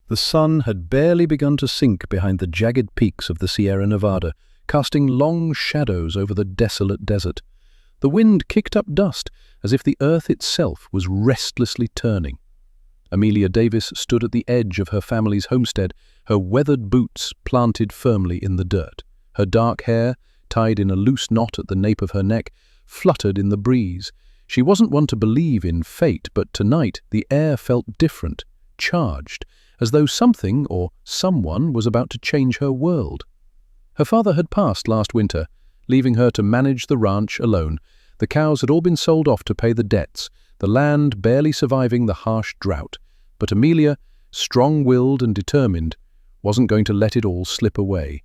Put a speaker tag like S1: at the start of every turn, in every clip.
S1: The sun had barely begun to sink behind the jagged peaks of the Sierra Nevada, casting long shadows over the desolate desert. The wind kicked up dust, as if the earth itself was restlessly turning. Amelia Davis stood at the edge of her family's homestead, her weathered boots planted firmly in the dirt. Her dark hair, tied in a loose knot at the nape of her neck, fluttered in the breeze. She wasn't one to believe in fate, but tonight the air felt different, charged, as though something or someone was about to change her world. Her father had passed last winter, leaving her to manage the ranch alone. The cows had all been sold off to pay the debts, the land barely surviving the harsh drought. But Amelia, strong-willed and determined, wasn't going to let it all slip away.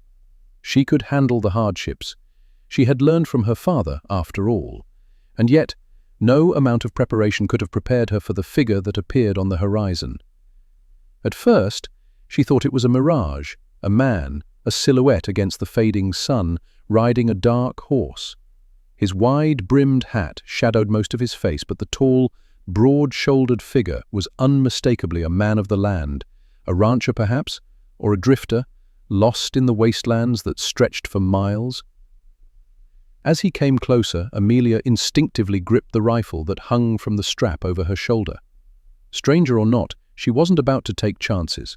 S1: She could handle the hardships. She had learned from her father, after all. And yet, no amount of preparation could have prepared her for the figure that appeared on the horizon. At first, she thought it was a mirage, a man, a silhouette against the fading sun, riding a dark horse. His wide-brimmed hat shadowed most of his face, but the tall, broad-shouldered figure was unmistakably a man of the land, a rancher perhaps, or a drifter, lost in the wastelands that stretched for miles. As he came closer, Amelia instinctively gripped the rifle that hung from the strap over her shoulder. Stranger or not, she wasn't about to take chances.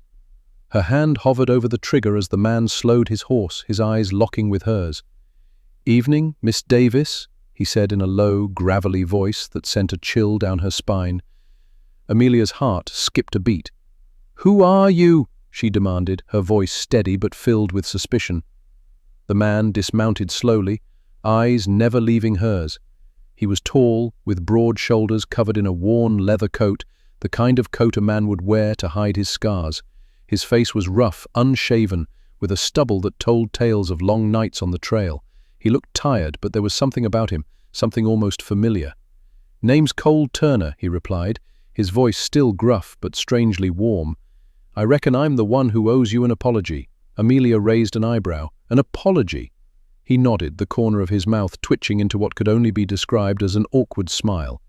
S1: Her hand hovered over the trigger as the man slowed his horse, his eyes locking with hers. "Evening, Miss Davis," he said in a low, gravelly voice that sent a chill down her spine. Amelia's heart skipped a beat. "Who are you?" she demanded, her voice steady but filled with suspicion. The man dismounted slowly, eyes never leaving hers. He was tall, with broad shoulders covered in a worn leather coat, the kind of coat a man would wear to hide his scars. His face was rough, unshaven, with a stubble that told tales of long nights on the trail. He looked tired, but there was something about him, something almost familiar. "Name's Cole Turner," he replied, his voice still gruff but strangely warm. "I reckon I'm the one who owes you an apology." Amelia raised an eyebrow. "An apology?" He nodded, the corner of his mouth twitching into what could only be described as an awkward smile.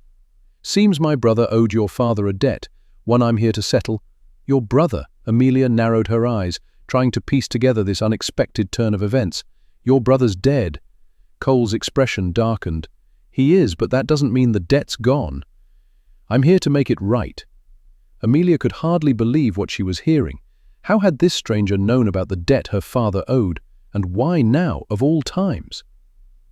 S1: "Seems my brother owed your father a debt, one I'm here to settle." "Your brother?" Amelia narrowed her eyes, trying to piece together this unexpected turn of events. "Your brother's dead." Cole's expression darkened. "He is, but that doesn't mean the debt's gone." "I'm here to make it right." Amelia could hardly believe what she was hearing. How had this stranger known about the debt her father owed, and why now, of all times?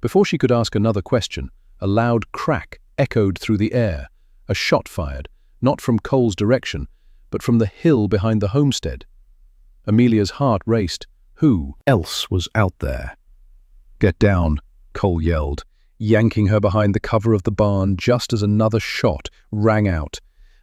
S1: Before she could ask another question, a loud crack echoed through the air, a shot fired, not from Cole's direction, but from the hill behind the homestead. Amelia's heart raced. Who else was out there? "Get down," Cole yelled, yanking her behind the cover of the barn just as another shot rang out.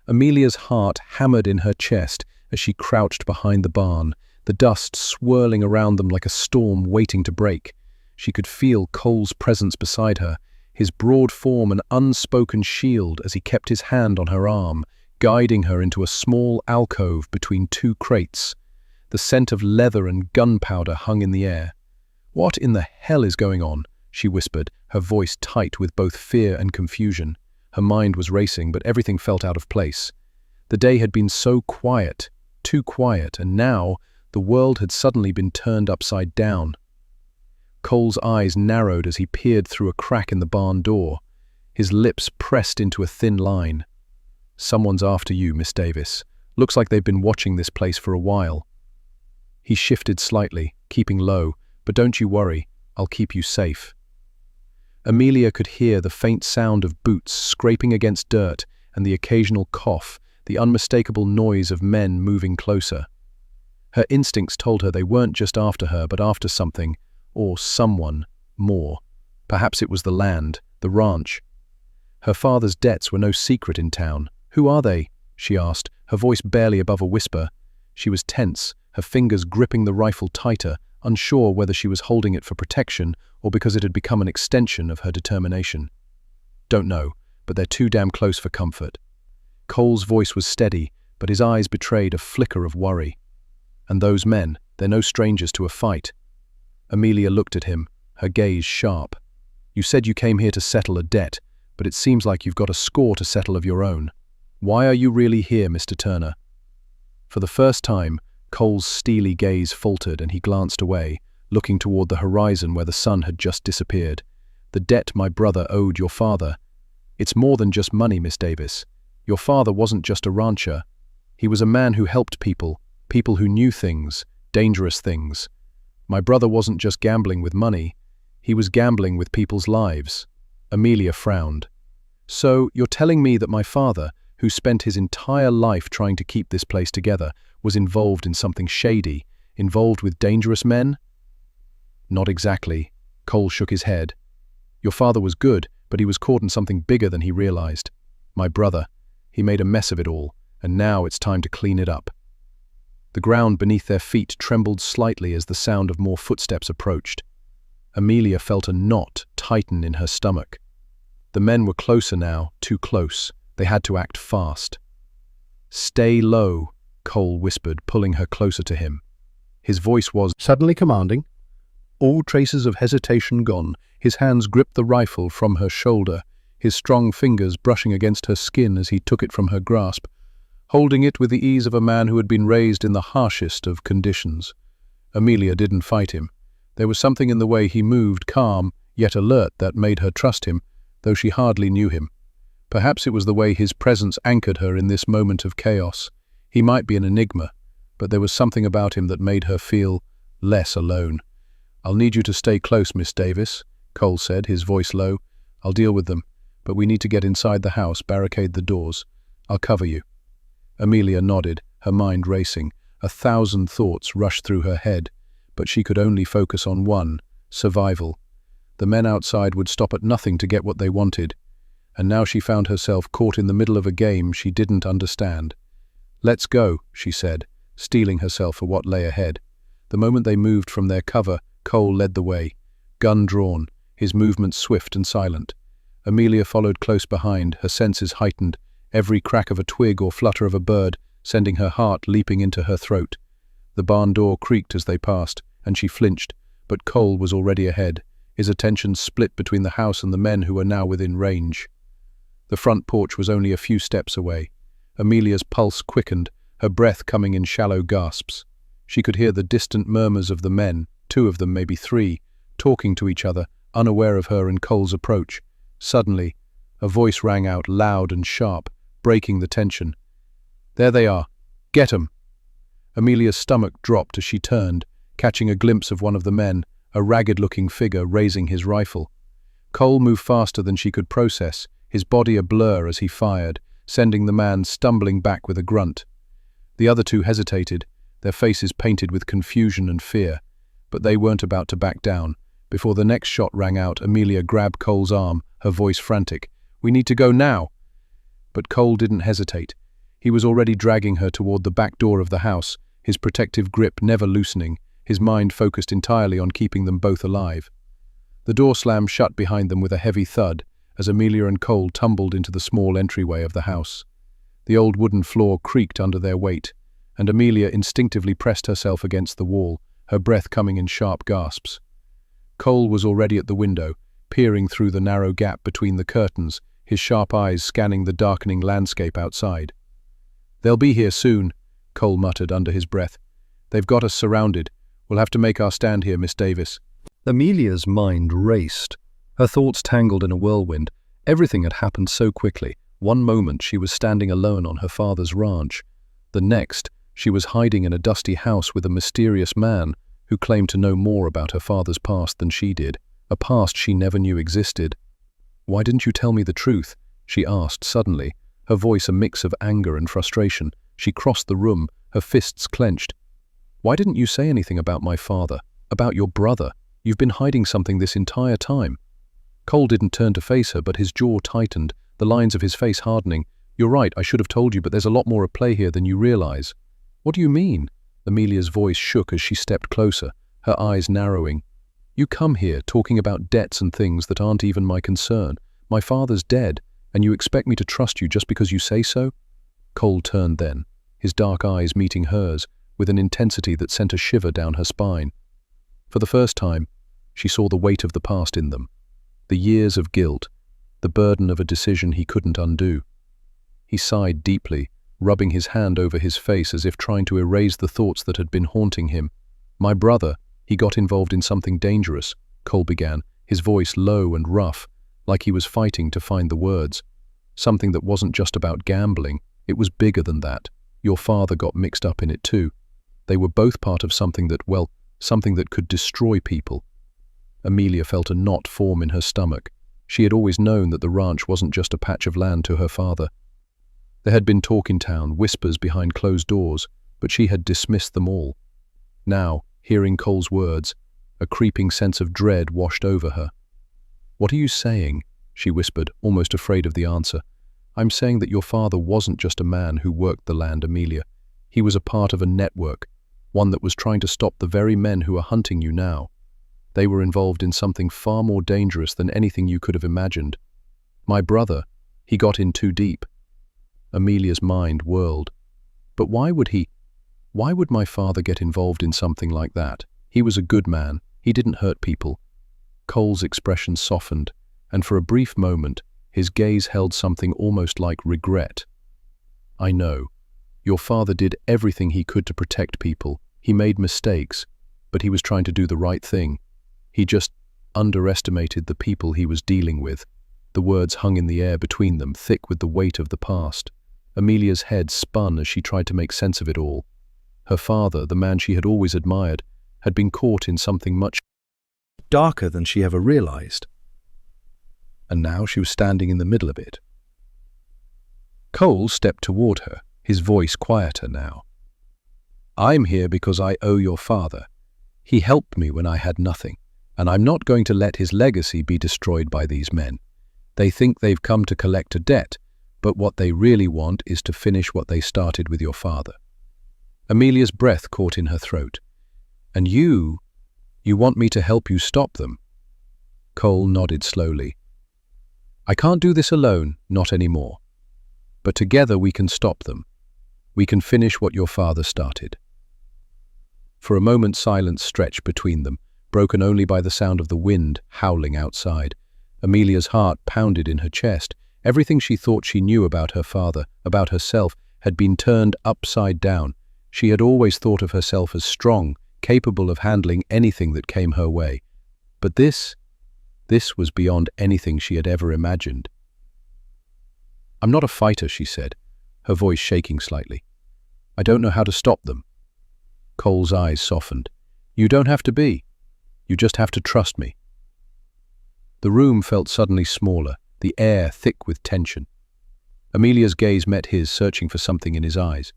S1: Amelia's heart hammered in her chest as she crouched behind the barn, the dust swirling around them like a storm waiting to break. She could feel Cole's presence beside her, his broad form an unspoken shield as he kept his hand on her arm, guiding her into a small alcove between two crates. The scent of leather and gunpowder hung in the air. "What in the hell is going on?" she whispered, her voice tight with both fear and confusion. Her mind was racing, but everything felt out of place. The day had been so quiet, too quiet, and now the world had suddenly been turned upside down. Cole's eyes narrowed as he peered through a crack in the barn door, his lips pressed into a thin line. "Someone's after you, Miss Davis. Looks like they've been watching this place for a while." He shifted slightly, keeping low, "But don't you worry, I'll keep you safe." Amelia could hear the faint sound of boots scraping against dirt and the occasional cough, the unmistakable noise of men moving closer. Her instincts told her they weren't just after her, but after something, or someone, more. Perhaps it was the land, the ranch. Her father's debts were no secret in town. "Who are they?" she asked, her voice barely above a whisper. She was tense, her fingers gripping the rifle tighter, unsure whether she was holding it for protection or because it had become an extension of her determination. "Don't know, but they're too damn close for comfort." Cole's voice was steady, but his eyes betrayed a flicker of worry. "And those men, they're no strangers to a fight." Amelia looked at him, her gaze sharp. "You said you came here to settle a debt, but it seems like you've got a score to settle of your own. Why are you really here, Mr. Turner?" For the first time, Cole's steely gaze faltered and he glanced away, looking toward the horizon where the sun had just disappeared. The debt my brother owed your father. It's more than just money, Miss Davis. Your father wasn't just a rancher. He was a man who helped people who knew things, dangerous things. My brother wasn't just gambling with money. He was gambling with people's lives. Amelia frowned. So, you're telling me that my father, who spent his entire life trying to keep this place together, was involved in something shady, involved with dangerous men? Not exactly. Cole shook his head. Your father was good, but he was caught in something bigger than he realized. My brother. He made a mess of it all, and now it's time to clean it up. The ground beneath their feet trembled slightly as the sound of more footsteps approached. Amelia felt a knot tighten in her stomach. The men were closer now, too close. They had to act fast. Stay low, Cole whispered, pulling her closer to him. His voice was suddenly commanding. All traces of hesitation gone, his hands gripped the rifle from her shoulder, his strong fingers brushing against her skin as he took it from her grasp, holding it with the ease of a man who had been raised in the harshest of conditions. Amelia didn't fight him. There was something in the way he moved, calm, yet alert, that made her trust him, though she hardly knew him. Perhaps it was the way his presence anchored her in this moment of chaos. He might be an enigma, but there was something about him that made her feel less alone. I'll need you to stay close, Miss Davis, Cole said, his voice low. I'll deal with them, but we need to get inside the house, barricade the doors. I'll cover you. Amelia nodded, her mind racing. 1,000 thoughts rushed through her head, but she could only focus on one: survival. The men outside would stop at nothing to get what they wanted, and now she found herself caught in the middle of a game she didn't understand. Let's go, she said, steeling herself for what lay ahead. The moment they moved from their cover, Cole led the way, gun drawn, his movements swift and silent. Amelia followed close behind, her senses heightened, every crack of a twig or flutter of a bird sending her heart leaping into her throat. The barn door creaked as they passed, and she flinched, but Cole was already ahead, his attention split between the house and the men who were now within range. The front porch was only a few steps away. Amelia's pulse quickened, her breath coming in shallow gasps. She could hear the distant murmurs of the men, 2 of them, maybe 3, talking to each other, unaware of her and Cole's approach. Suddenly, a voice rang out loud and sharp, breaking the tension. There they are. Get 'em! Amelia's stomach dropped as she turned, catching a glimpse of one of the men, a ragged-looking figure raising his rifle. Cole moved faster than she could process, his body a blur as he fired, sending the man stumbling back with a grunt. The other 2 hesitated, their faces painted with confusion and fear, but they weren't about to back down. Before the next shot rang out, Amelia grabbed Cole's arm, her voice frantic. We need to go now! But Cole didn't hesitate. He was already dragging her toward the back door of the house, his protective grip never loosening, his mind focused entirely on keeping them both alive. The door slammed shut behind them with a heavy thud as Amelia and Cole tumbled into the small entryway of the house. The old wooden floor creaked under their weight, and Amelia instinctively pressed herself against the wall, her breath coming in sharp gasps. Cole was already at the window, peering through the narrow gap between the curtains, his sharp eyes scanning the darkening landscape outside. They'll be here soon, Cole muttered under his breath. They've got us surrounded. We'll have to make our stand here, Miss Davis. Amelia's mind raced. Her thoughts tangled in a whirlwind. Everything had happened so quickly. One moment she was standing alone on her father's ranch. The next, she was hiding in a dusty house with a mysterious man who claimed to know more about her father's past than she did, a past she never knew existed. Why didn't you tell me the truth? She asked suddenly, her voice a mix of anger and frustration. She crossed the room, her fists clenched. Why didn't you say anything about my father, about your brother? You've been hiding something this entire time. Cole didn't turn to face her, but his jaw tightened, the lines of his face hardening. You're right, I should have told you, but there's a lot more at play here than you realize. What do you mean? Amelia's voice shook as she stepped closer, her eyes narrowing. You come here talking about debts and things that aren't even my concern. My father's dead, and you expect me to trust you just because you say so? Cole turned then, his dark eyes meeting hers, with an intensity that sent a shiver down her spine. For the first time, she saw the weight of the past in them, the years of guilt, the burden of a decision he couldn't undo. He sighed deeply, rubbing his hand over his face as if trying to erase the thoughts that had been haunting him. "My brother, he got involved in something dangerous," Cole began, his voice low and rough, like he was fighting to find the words. "Something that wasn't just about gambling, it was bigger than that. Your father got mixed up in it too. They were both part of something that, well, something that could destroy people." Amelia felt a knot form in her stomach. She had always known that the ranch wasn't just a patch of land to her father. There had been talk in town, whispers behind closed doors, but she had dismissed them all. Now, hearing Cole's words, a creeping sense of dread washed over her. "What are you saying?" she whispered, almost afraid of the answer. "I'm saying that your father wasn't just a man who worked the land, Amelia. He was a part of a network, one that was trying to stop the very men who are hunting you now. They were involved in something far more dangerous than anything you could have imagined. My brother, he got in too deep." Amelia's mind whirled. But why would my father get involved in something like that? He was a good man. He didn't hurt people. Cole's expression softened, and for a brief moment, his gaze held something almost like regret. "I know. Your father did everything he could to protect people. He made mistakes, but he was trying to do the right thing. He just underestimated the people he was dealing with." The words hung in the air between them, thick with the weight of the past. Amelia's head spun as she tried to make sense of it all. Her father, the man she had always admired, had been caught in something much darker than she ever realized. And now she was standing in the middle of it. Cole stepped toward her, his voice quieter now. "I'm here because I owe your father. He helped me when I had nothing, and I'm not going to let his legacy be destroyed by these men. They think they've come to collect a debt, but what they really want is to finish what they started with your father." Amelia's breath caught in her throat. "And you want me to help you stop them?" Cole nodded slowly. "I can't do this alone, not anymore. But together we can stop them. We can finish what your father started." For a moment silence stretched between them, broken only by the sound of the wind howling outside. Amelia's heart pounded in her chest. Everything she thought she knew about her father, about herself, had been turned upside down. She had always thought of herself as strong, capable of handling anything that came her way. But this was beyond anything she had ever imagined. "I'm not a fighter," she said, her voice shaking slightly. "I don't know how to stop them." Cole's eyes softened. "You don't have to be. You just have to trust me." The room felt suddenly smaller, the air thick with tension. Amelia's gaze met his, searching for something in his eyes,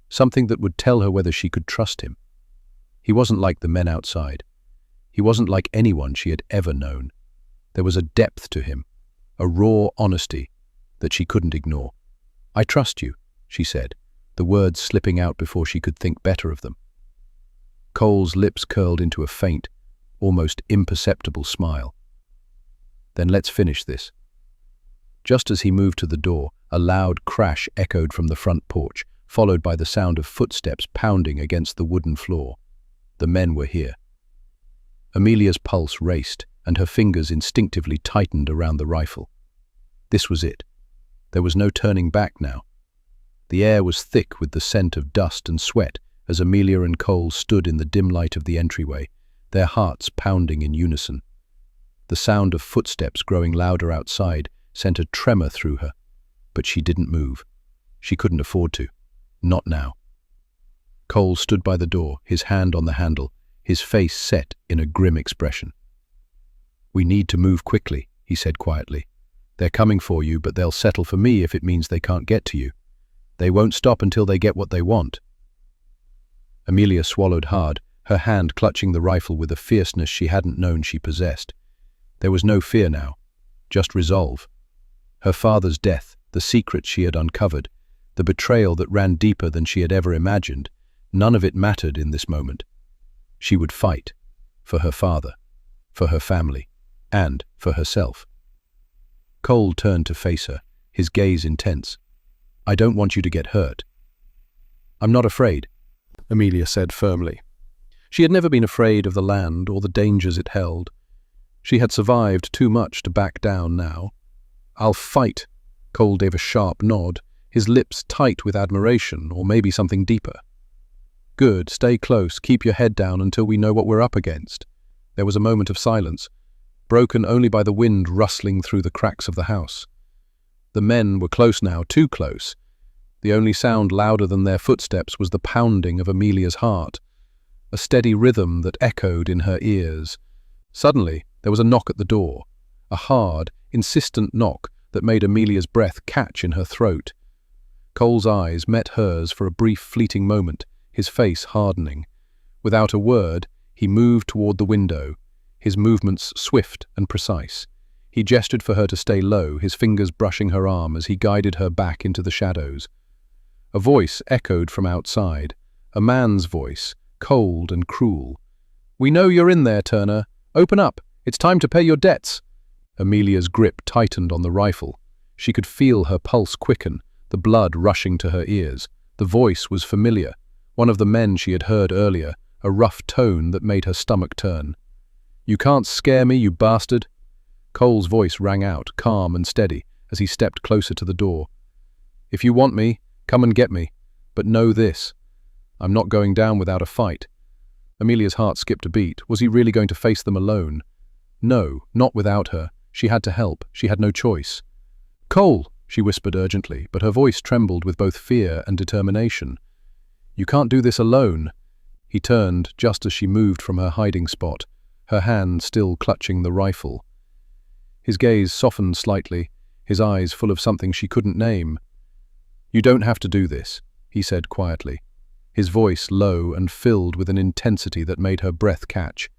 S1: something that would tell her whether she could trust him. He wasn't like the men outside. He wasn't like anyone she had ever known. There was a depth to him, a raw honesty that she couldn't ignore. "I trust you," she said, the words slipping out before she could think better of them. Cole's lips curled into a faint, almost imperceptible smile. "Then let's finish this." Just as he moved to the door, a loud crash echoed from the front porch, followed by the sound of footsteps pounding against the wooden floor. The men were here. Amelia's pulse raced, and her fingers instinctively tightened around the rifle. This was it. There was no turning back now. The air was thick with the scent of dust and sweat as Amelia and Cole stood in the dim light of the entryway, their hearts pounding in unison. The sound of footsteps growing louder outside sent a tremor through her, but she didn't move. She couldn't afford to. Not now. Cole stood by the door, his hand on the handle, his face set in a grim expression. "We need to move quickly," he said quietly. "They're coming for you, but they'll settle for me if it means they can't get to you. They won't stop until they get what they want." Amelia swallowed hard, her hand clutching the rifle with a fierceness she hadn't known she possessed. There was no fear now, just resolve. Her father's death, the secret she had uncovered, the betrayal that ran deeper than she had ever imagined, none of it mattered in this moment. She would fight, for her father, for her family, and for herself. Cole turned to face her, his gaze intense. "I don't want you to get hurt." "I'm not afraid," Amelia said firmly. She had never been afraid of the land or the dangers it held. She had survived too much to back down now. "I'll fight," Cole gave a sharp nod, his lips tight with admiration, or maybe something deeper. "Good, stay close, keep your head down until we know what we're up against." There was a moment of silence, broken only by the wind rustling through the cracks of the house. The men were close now, too close. The only sound louder than their footsteps was the pounding of Amelia's heart, a steady rhythm that echoed in her ears. Suddenly, there was a knock at the door, a hard, insistent knock that made Amelia's breath catch in her throat. Cole's eyes met hers for a brief, fleeting moment, his face hardening. Without a word, he moved toward the window, his movements swift and precise. He gestured for her to stay low, his fingers brushing her arm as he guided her back into the shadows. A voice echoed from outside, a man's voice, cold and cruel. "We know you're in there, Turner. Open up. It's time to pay your debts." Amelia's grip tightened on the rifle. She could feel her pulse quicken, the blood rushing to her ears. The voice was familiar, one of the men she had heard earlier, a rough tone that made her stomach turn. "You can't scare me, you bastard." Cole's voice rang out, calm and steady, as he stepped closer to the door. "If you want me, come and get me. But know this. I'm not going down without a fight." Amelia's heart skipped a beat. Was he really going to face them alone? No, not without her. She had to help. She had no choice. "Cole," she whispered urgently, but her voice trembled with both fear and determination. "You can't do this alone." He turned just as she moved from her hiding spot, her hand still clutching the rifle. His gaze softened slightly, his eyes full of something she couldn't name. "You don't have to do this," he said quietly, his voice low and filled with an intensity that made her breath catch.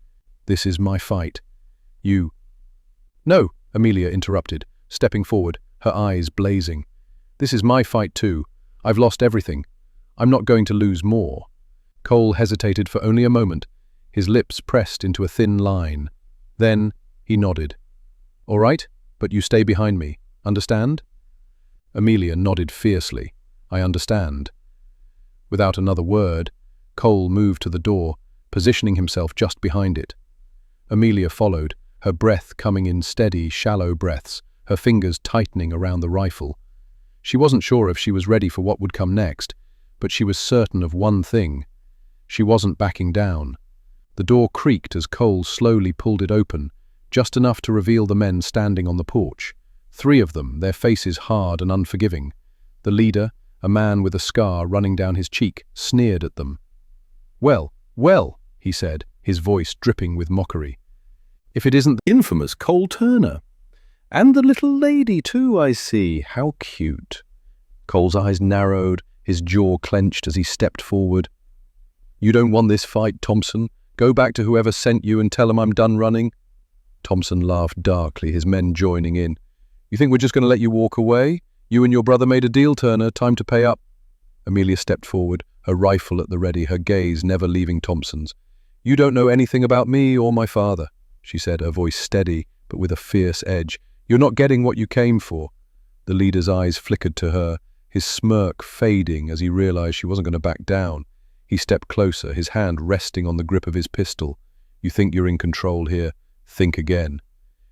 S1: "This is my fight. You—" "No," Amelia interrupted, stepping forward, her eyes blazing. "This is my fight too. I've lost everything. I'm not going to lose more." Cole hesitated for only a moment, his lips pressed into a thin line. Then he nodded. "All right, but you stay behind me. Understand?" Amelia nodded fiercely. "I understand." Without another word, Cole moved to the door, positioning himself just behind it. Amelia followed, her breath coming in steady, shallow breaths, her fingers tightening around the rifle. She wasn't sure if she was ready for what would come next, but she was certain of one thing. She wasn't backing down. The door creaked as Cole slowly pulled it open, just enough to reveal the men standing on the porch. 3 of them, their faces hard and unforgiving. The leader, a man with a scar running down his cheek, sneered at them. "Well, well," he said, his voice dripping with mockery. "If it isn't the infamous Cole Turner. And the little lady too, I see. How cute." Cole's eyes narrowed, his jaw clenched as he stepped forward. "You don't want this fight, Thompson. Go back to whoever sent you and tell him I'm done running." Thompson laughed darkly, his men joining in. "You think we're just going to let you walk away? You and your brother made a deal, Turner. Time to pay up." Amelia stepped forward, her rifle at the ready, her gaze never leaving Thompson's. "You don't know anything about me or my father," she said, her voice steady but with a fierce edge. "You're not getting what you came for." The leader's eyes flickered to her, his smirk fading as he realized she wasn't going to back down. He stepped closer, his hand resting on the grip of his pistol. "You think you're in control here? Think again."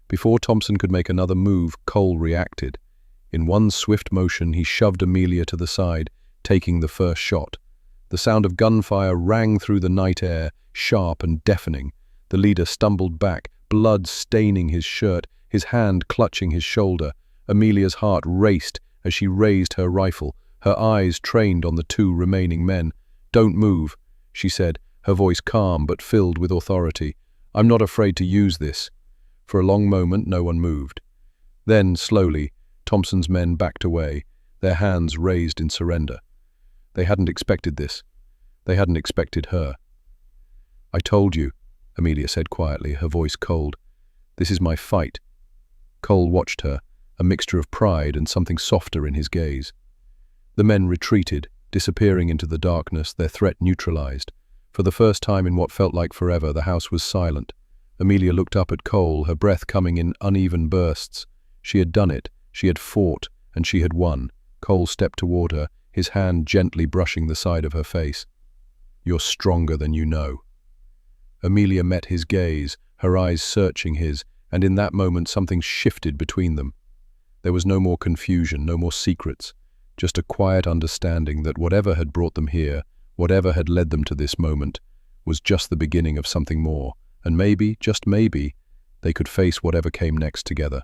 S1: Before Thompson could make another move, Cole reacted. In one swift motion, he shoved Amelia to the side, taking the first shot. The sound of gunfire rang through the night air, sharp and deafening. The leader stumbled back, blood staining his shirt, his hand clutching his shoulder. Amelia's heart raced as she raised her rifle, her eyes trained on the 2 remaining men. "Don't move," she said, her voice calm but filled with authority. "I'm not afraid to use this." For a long moment, no one moved. Then, slowly, Thompson's men backed away, their hands raised in surrender. They hadn't expected this. They hadn't expected her. "I told you," Amelia said quietly, her voice cold. "This is my fight." Cole watched her, a mixture of pride and something softer in his gaze. The men retreated, disappearing into the darkness, their threat neutralized. For the first time in what felt like forever, the house was silent. Amelia looked up at Cole, her breath coming in uneven bursts. She had done it, she had fought, and she had won. Cole stepped toward her, his hand gently brushing the side of her face. "You're stronger than you know." Amelia met his gaze, her eyes searching his, and in that moment something shifted between them. There was no more confusion, no more secrets. just a quiet understanding that whatever had brought them here, whatever had led them to this moment, was just the beginning of something more, and maybe, just maybe, they could face whatever came next together.